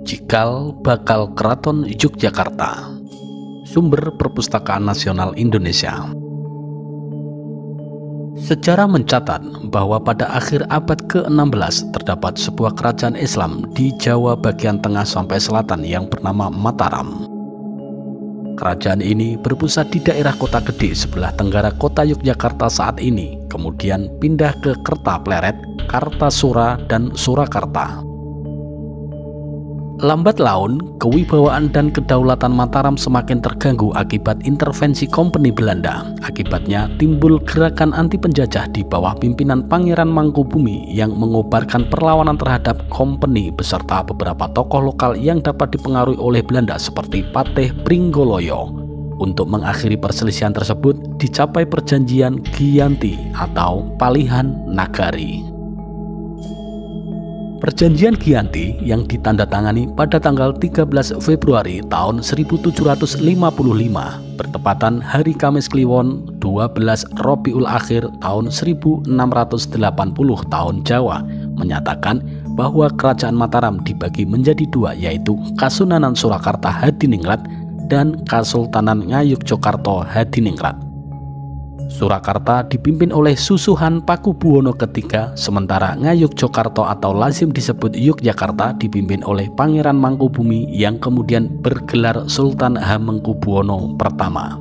Cikal bakal Keraton Yogyakarta. Sumber Perpustakaan Nasional Indonesia. Sejarah mencatat bahwa pada akhir abad ke-16 terdapat sebuah kerajaan Islam di Jawa bagian tengah sampai selatan yang bernama Mataram. Kerajaan ini berpusat di daerah Kota Gede sebelah tenggara kota Yogyakarta saat ini, kemudian pindah ke Kertapleret, Kartasura, dan Surakarta. Lambat laun, kewibawaan dan kedaulatan Mataram semakin terganggu akibat intervensi Kompeni Belanda. Akibatnya timbul gerakan anti penjajah di bawah pimpinan Pangeran Mangkubumi yang mengobarkan perlawanan terhadap Kompeni beserta beberapa tokoh lokal yang dapat dipengaruhi oleh Belanda seperti Patih Pringgoloyo. Untuk mengakhiri perselisihan tersebut, dicapai perjanjian Giyanti atau Palihan Nagari. Perjanjian Giyanti yang ditandatangani pada tanggal 13 Februari tahun 1755 bertepatan hari Kamis Kliwon 12 Rabiul Akhir tahun 1680 tahun Jawa menyatakan bahwa Kerajaan Mataram dibagi menjadi dua, yaitu Kasunanan Surakarta Hadiningrat dan Kasultanan Ngayogyakarta Hadiningrat. Surakarta dipimpin oleh Susuhan Pakubuwono III, sementara Ngayogyakarta atau lazim disebut Yogyakarta dipimpin oleh Pangeran Mangkubumi yang kemudian bergelar Sultan Hamengkubuwono I.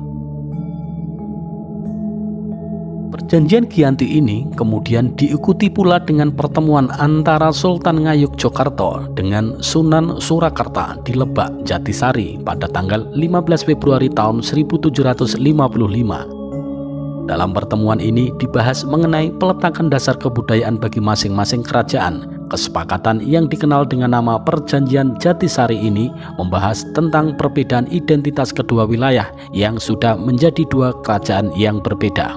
Perjanjian Giyanti ini kemudian diikuti pula dengan pertemuan antara Sultan Ngayogyakarta dengan Sunan Surakarta di Lebak, Jatisari pada tanggal 15 Februari tahun 1755. Dalam pertemuan ini dibahas mengenai peletakan dasar kebudayaan bagi masing-masing kerajaan. Kesepakatan yang dikenal dengan nama Perjanjian Jatisari ini membahas tentang perbedaan identitas kedua wilayah yang sudah menjadi dua kerajaan yang berbeda.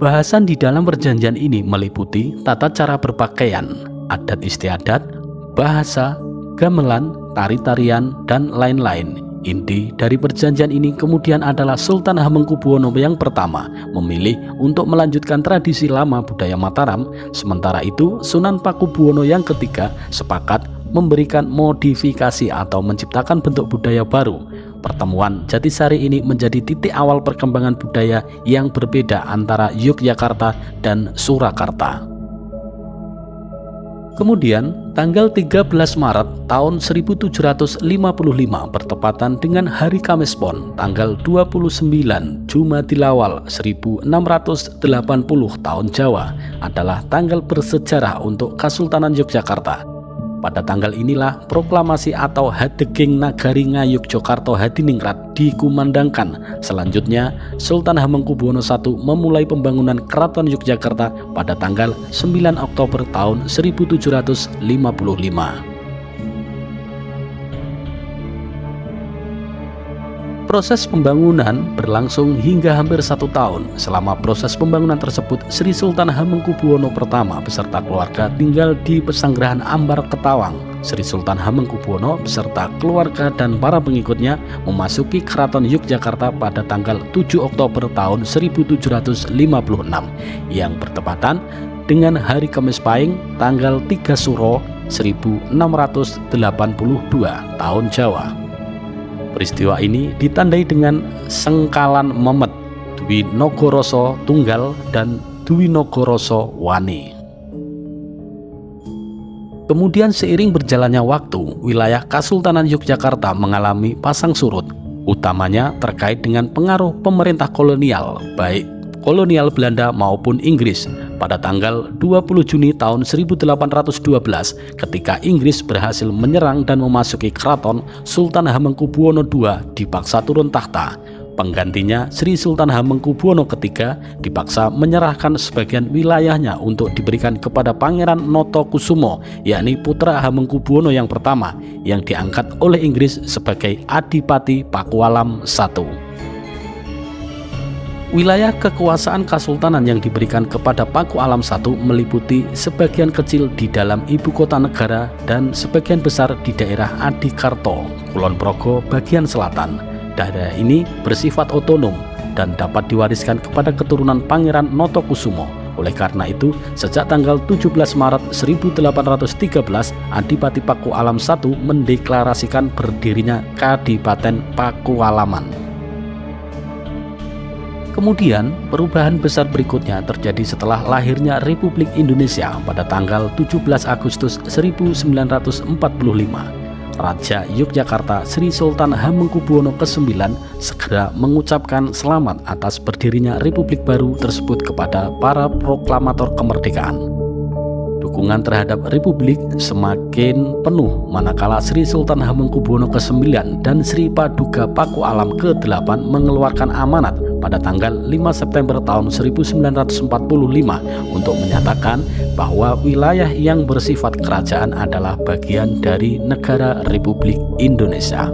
Bahasan di dalam perjanjian ini meliputi tata cara berpakaian, adat istiadat, bahasa, gamelan, tari-tarian, dan lain-lain. Inti dari perjanjian ini kemudian adalah Sultan Hamengkubuwono I memilih untuk melanjutkan tradisi lama budaya Mataram, sementara itu Sunan Pakubuwono III sepakat memberikan modifikasi atau menciptakan bentuk budaya baru. Pertemuan Jatisari ini menjadi titik awal perkembangan budaya yang berbeda antara Yogyakarta dan Surakarta. Kemudian, tanggal 13 Maret tahun 1755 bertepatan dengan Hari Kamis Pon, tanggal 29 Jumadil Awal 1680 tahun Jawa adalah tanggal bersejarah untuk Kasultanan Yogyakarta. Pada tanggal inilah proklamasi atau Hadeging Nagari Ngayogyakarta Hadiningrat dikumandangkan. Selanjutnya, Sultan Hamengkubuwono I memulai pembangunan Keraton Yogyakarta pada tanggal 9 Oktober tahun 1755. Proses pembangunan berlangsung hingga hampir 1 tahun. Selama proses pembangunan tersebut, Sri Sultan Hamengkubuwono I beserta keluarga tinggal di Pesanggerahan Ambar Ketawang. Sri Sultan Hamengkubuwono beserta keluarga dan para pengikutnya memasuki Keraton Yogyakarta pada tanggal 7 Oktober tahun 1756 yang bertepatan dengan Hari Kamis Pahing tanggal 3 Suro 1682 tahun Jawa. Peristiwa ini ditandai dengan Sengkalan Memet, Dwi Nogoroso Tunggal, dan Dwi Nogoroso Wani. Kemudian seiring berjalannya waktu, wilayah Kasultanan Yogyakarta mengalami pasang surut, utamanya terkait dengan pengaruh pemerintah kolonial, baik kolonial Belanda maupun Inggris. Pada tanggal 20 Juni tahun 1812 ketika Inggris berhasil menyerang dan memasuki keraton, Sultan Hamengkubuwono II dipaksa turun tahta. Penggantinya Sri Sultan Hamengkubuwono III dipaksa menyerahkan sebagian wilayahnya untuk diberikan kepada Pangeran Notokusumo, yakni putra Hamengkubuwono yang pertama yang diangkat oleh Inggris sebagai Adipati Pakualam I. Wilayah kekuasaan kesultanan yang diberikan kepada Pakualam I meliputi sebagian kecil di dalam ibu kota negara dan sebagian besar di daerah Adikarto, Kulon Progo bagian selatan. Daerah ini bersifat otonom dan dapat diwariskan kepada keturunan Pangeran Notokusumo. Oleh karena itu, sejak tanggal 17 Maret 1813, Adipati Pakualam I mendeklarasikan berdirinya Kadipaten Pakualaman. Kemudian, perubahan besar berikutnya terjadi setelah lahirnya Republik Indonesia pada tanggal 17 Agustus 1945. Raja Yogyakarta Sri Sultan Hamengkubuwono ke-9 segera mengucapkan selamat atas berdirinya Republik baru tersebut kepada para proklamator kemerdekaan. Dukungan terhadap Republik semakin penuh manakala Sri Sultan Hamengkubuwono ke-9 dan Sri Paduka Pakualam ke-8 mengeluarkan amanat pada tanggal 5 September tahun 1945 untuk menyatakan bahwa wilayah yang bersifat kerajaan adalah bagian dari negara Republik Indonesia.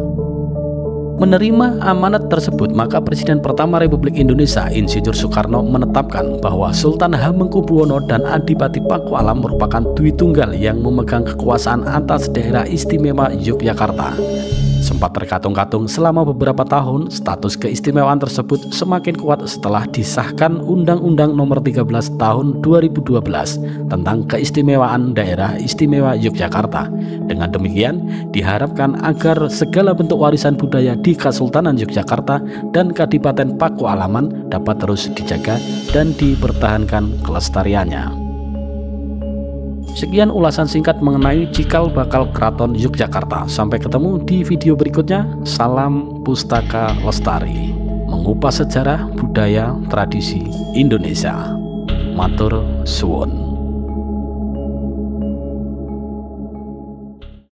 Menerima amanat tersebut, maka Presiden pertama Republik Indonesia Insinyur Soekarno menetapkan bahwa Sultan Hamengkubuwono dan Adipati Pakualam merupakan Dwi Tunggal yang memegang kekuasaan atas daerah istimewa Yogyakarta. Sempat terkatung-katung selama beberapa tahun, status keistimewaan tersebut semakin kuat setelah disahkan Undang-Undang Nomor 13 Tahun 2012 tentang keistimewaan daerah istimewa Yogyakarta. Dengan demikian, diharapkan agar segala bentuk warisan budaya di Kesultanan Yogyakarta dan Kadipaten Pakualaman dapat terus dijaga dan dipertahankan kelestariannya. Sekian ulasan singkat mengenai cikal bakal Keraton Yogyakarta. Sampai ketemu di video berikutnya. Salam Pustaka Lestari, mengupas sejarah, budaya, tradisi Indonesia. Matur suwun.